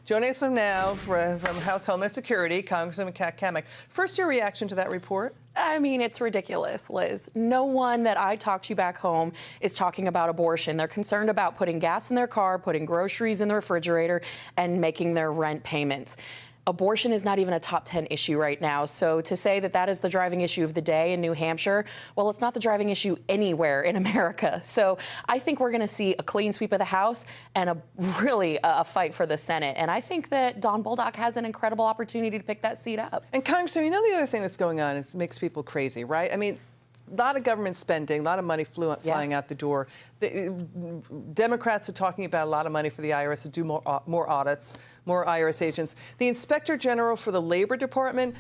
Joining us now from House Homeland Security, Congresswoman Cammack. First, your reaction to that report? I mean, it's ridiculous, Liz. No one that I talk to back home is talking about abortion. They're concerned about putting gas in their car, putting groceries in the refrigerator, and making their rent payments. Abortion is not even a top 10 issue right now. So to say that that is the driving issue of the day in New Hampshire, well, it's not the driving issue anywhere in America. So I think we're going to see a clean sweep of the House and a fight for the Senate. And I think that Don Bolduc has an incredible opportunity to pick that seat up. And Congressman, you know the other thing that's going on, it makes people crazy, right? I mean, a lot of government spending, a lot of money flying out the door. The Democrats are talking about a lot of money for the IRS to do more audits, more IRS agents. The Inspector General for the Labor Department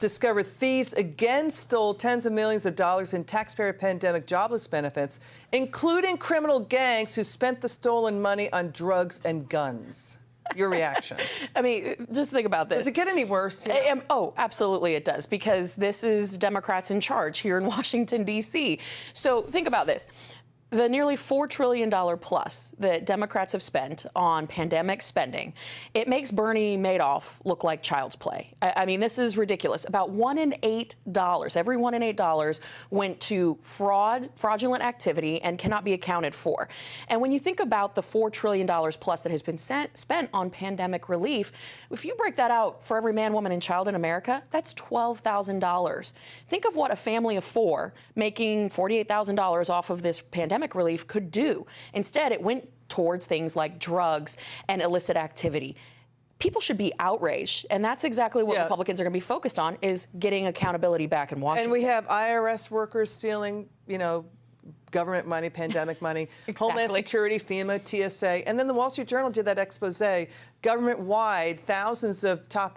discovered thieves again stole tens of millions of dollars in taxpayer pandemic jobless benefits, including criminal gangs who spent the stolen money on drugs and guns. Your reaction? I mean, just think about this. Does it get any worse? Oh, absolutely it does, because this is Democrats in charge here in Washington, D.C. So think about this. The nearly $4 trillion plus that Democrats have spent on pandemic spending, it makes Bernie Madoff look like child's play. I mean, this is ridiculous. About $1 in $8, every $1 in $8 went to fraudulent activity and cannot be accounted for. And when you think about the $4 trillion plus that has been spent on pandemic relief, if you break that out for every man, woman, and child in America, that's $12,000. Think of what a family of four making $48,000 off of this pandemic relief could do. Instead, it went towards things like drugs and illicit activity. People should be outraged, and that's exactly what Republicans are going to be focused on, is getting accountability back in Washington. And we have IRS workers stealing, government money, pandemic money, Exactly. Homeland Security, FEMA, TSA, and then the Wall Street Journal did that expose, government-wide, thousands of top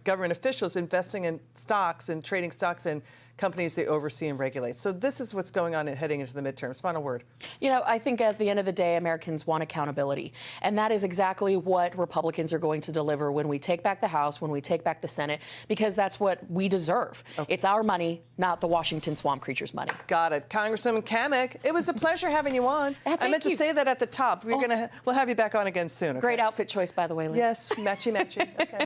government officials investing in stocks and trading stocks in companies they oversee and regulate. So this is what's going on heading into the midterms. Final word. I think at the end of the day, Americans want accountability. And that is exactly what Republicans are going to deliver when we take back the House, when we take back the Senate, because that's what we deserve. Okay. It's our money, not the Washington swamp creatures' money. Got it. Congresswoman Cammack, it was a pleasure having you on. I meant to say that at the top. We'll have you back on again soon. Okay? Great outfit choice, by the way, Liz. Yes, matchy-matchy. Okay.